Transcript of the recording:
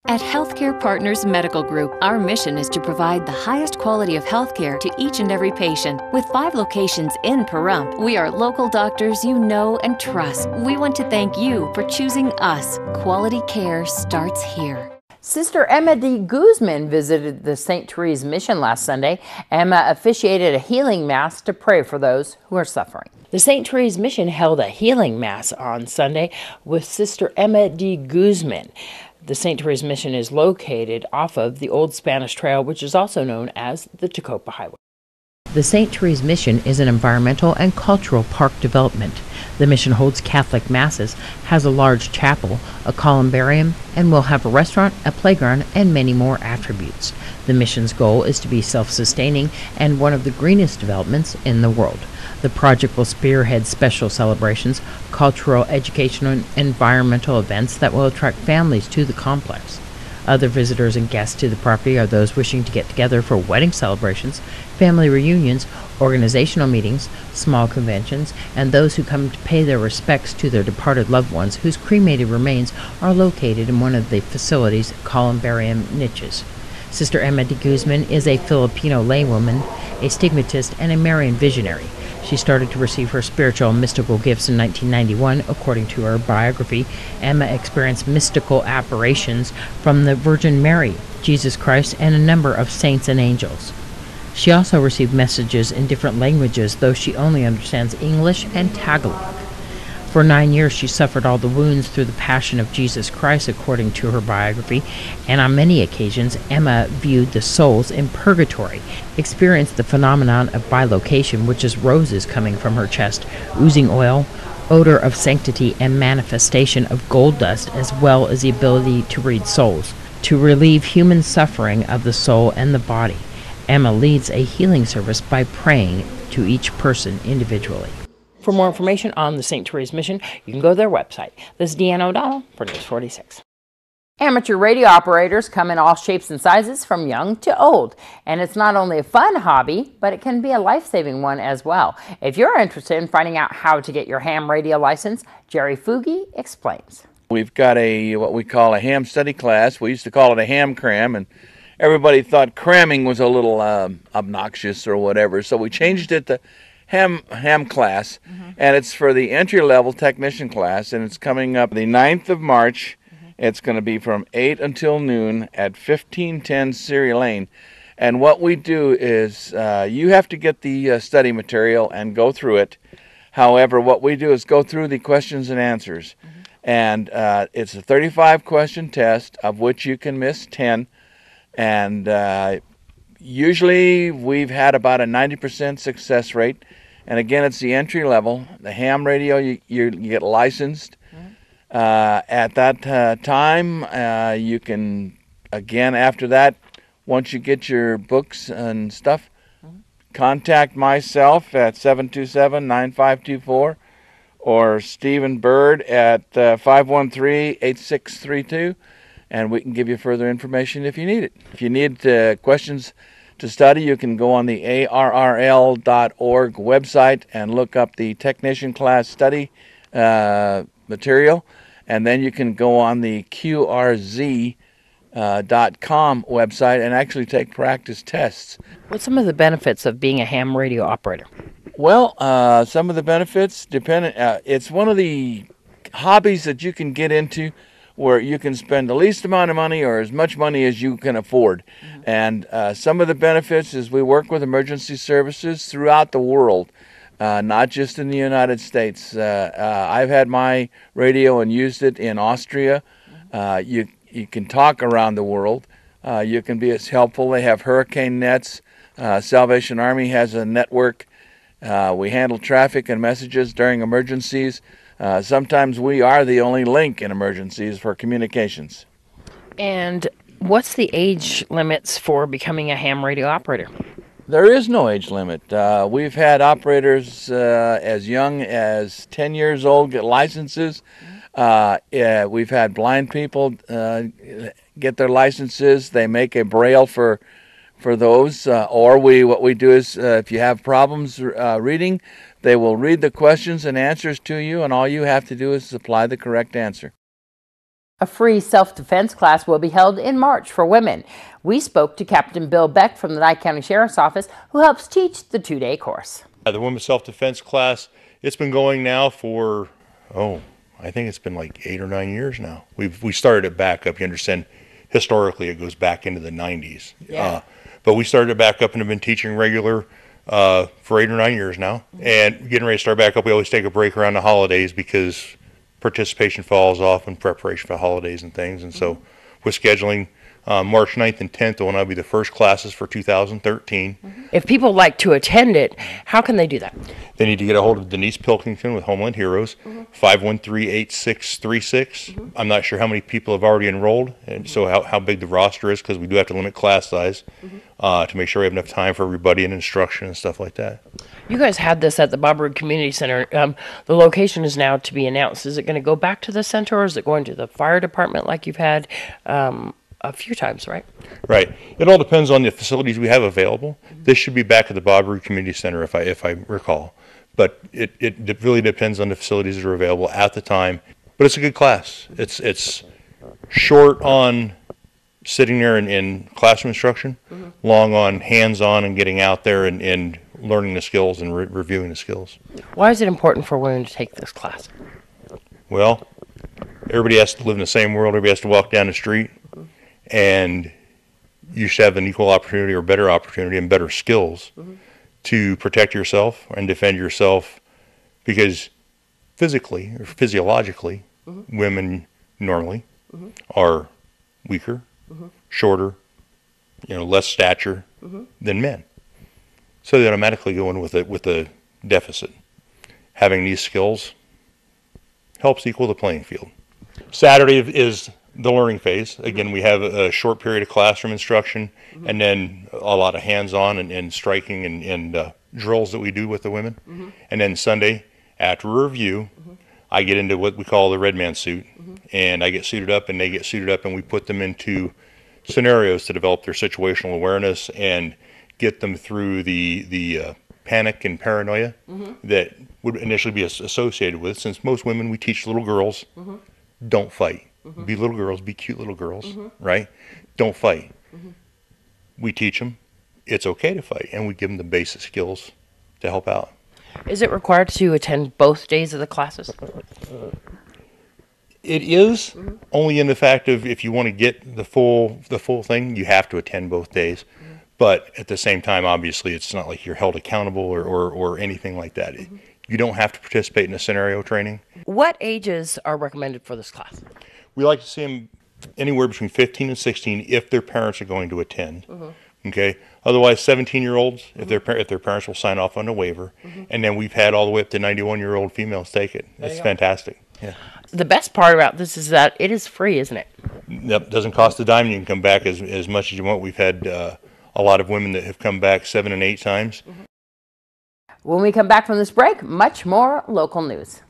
At Healthcare Partners Medical Group, our mission is to provide the highest quality of healthcare to each and every patient. With 5 locations in Pahrump, we are local doctors you know and trust. We want to thank you for choosing us. Quality care starts here. Sister Emma D. Guzman visited the St. Therese Mission last Sunday. Emma officiated a healing mass to pray for those who are suffering. The St. Therese Mission held a healing mass on Sunday with Sister Emma D. Guzman. The St. Therese Mission is located off of the Old Spanish Trail, which is also known as the Tecopa Highway. The St. Therese Mission is an environmental and cultural park development. The mission holds Catholic masses, has a large chapel, a columbarium, and will have a restaurant, a playground, and many more attributes. The mission's goal is to be self-sustaining and one of the greenest developments in the world. The project will spearhead special celebrations, cultural, educational, and environmental events that will attract families to the complex. Other visitors and guests to the property are those wishing to get together for wedding celebrations, family reunions, organizational meetings, small conventions, and those who come to pay their respects to their departed loved ones whose cremated remains are located in one of the facility's columbarium niches. Sister Emma de Guzman is a Filipino laywoman, a stigmatist, and a Marian visionary. She started to receive her spiritual and mystical gifts in 1991. According to her biography, Emma experienced mystical apparitions from the Virgin Mary, Jesus Christ, and a number of saints and angels. She also received messages in different languages, though she only understands English and Tagalog. For 9 years, she suffered all the wounds through the passion of Jesus Christ, according to her biography, and on many occasions, Emma viewed the souls in purgatory, experienced the phenomenon of bilocation, which is roses coming from her chest, oozing oil, odor of sanctity, and manifestation of gold dust, as well as the ability to read souls, to relieve human suffering of the soul and the body. Emma leads a healing service by praying to each person individually. For more information on the St. Therese Mission, you can go to their website. This is Deanna O'Donnell for News 46. Amateur radio operators come in all shapes and sizes, from young to old. And it's not only a fun hobby, but it can be a life-saving one as well. If you're interested in finding out how to get your ham radio license, Jerry Fugi explains. We've got what we call a ham study class. We used to call it a ham cram, and everybody thought cramming was a little obnoxious or whatever, so we changed it to ham class, and it's for the entry-level technician class, and it's coming up the 9th of March. It's going to be from 8 until noon at 1510 Siri Lane. And what we do is you have to get the study material and go through it. However, what we do is go through the questions and answers. And it's a 35-question test, of which you can miss 10. And usually we've had about a 90% success rate. And again, it's the entry level. The ham radio, you get licensed. At that time, you can, again, after that, once you get your books and stuff, contact myself at 727-9524 or Stephen Bird at 513-8632, and we can give you further information if you need it. If you need questions to study, you can go on the ARRL.org website and look up the technician class study material, and then you can go on the QRZ.com website and actually take practice tests. What's some of the benefits of being a ham radio operator? Well, some of the benefits depend. It's one of the hobbies that you can get into where you can spend the least amount of money or as much money as you can afford. And some of the benefits is we work with emergency services throughout the world, not just in the United States. I've had my radio and used it in Austria. You can talk around the world. You can be as helpful. They have hurricane nets. Salvation Army has a network. We handle traffic and messages during emergencies. Sometimes we are the only link in emergencies for communications. And what's the age limits for becoming a ham radio operator? There is no age limit. We've had operators as young as 10 years old get licenses. We've had blind people get their licenses. They make a braille for those. Or what we do is if you have problems reading, they will read the questions and answers to you, and all you have to do is supply the correct answer. A free self-defense class will be held in March for women. We spoke to Captain Bill Beck from the Nye County Sheriff's Office, who helps teach the 2-day course. The women's self-defense class, it's been going now for, I think it's been like 8 or 9 years now. We started it back up. You understand, historically it goes back into the 90s. Yeah. But we started it back up and have been teaching regular for 8 or 9 years now. And getting ready to start back up, we always take a break around the holidays because participation falls off in preparation for holidays and things. And so with scheduling, March 9th and 10th will now be the first classes for 2013. If people like to attend it, how can they do that? They need to get a hold of Denise Pilkington with Homeland Heroes, 513-8636. I'm not sure how many people have already enrolled, and so how big the roster is, because we do have to limit class size to make sure we have enough time for everybody and instruction and stuff like that. You guys had this at the Bob Roode Community Center. The location is now to be announced. Is it going to go back to the center, or is it going to the fire department like you've had a few times, right? Right. It all depends on the facilities we have available. This should be back at the Bob Roode Community Center, if I recall. But it really depends on the facilities that are available at the time. But it's a good class. It's short on sitting there in classroom instruction, long on hands-on and getting out there and learning the skills and reviewing the skills. Why is it important for women to take this class? Well, everybody has to live in the same world. Everybody has to walk down the street. And you should have an equal opportunity or better opportunity and better skills to protect yourself and defend yourself, because physically or physiologically, women normally are weaker, shorter, less stature than men. So they automatically go in with a deficit. Having these skills helps equal the playing field. Saturday is the learning phase. Again, we have a short period of classroom instruction and then a lot of hands-on and striking and drills that we do with the women. And then Sunday, after a review, I get into what we call the red man suit, and I get suited up and they get suited up, and we put them into scenarios to develop their situational awareness and get them through the panic and paranoia that would initially be associated with. Since most women, we teach little girls, don't fight. Be little girls, be cute little girls, right? Don't fight. We teach them it's okay to fight, and we give them the basic skills to help out. Is it required to attend both days of the classes? It is, only in the fact of if you want to get the full thing, you have to attend both days. But at the same time, obviously, it's not like you're held accountable or anything like that. You don't have to participate in the scenario training. What ages are recommended for this class? We like to see them anywhere between 15 and 16 if their parents are going to attend. Okay. Otherwise, 17-year-olds if their parents will sign off on the waiver, and then we've had all the way up to 91-year-old females take it. It's fantastic. Yeah. The best part about this is that it is free, isn't it? Yep. Doesn't cost a dime. You can come back as much as you want. We've had a lot of women that have come back 7 and 8 times. When we come back from this break, much more local news.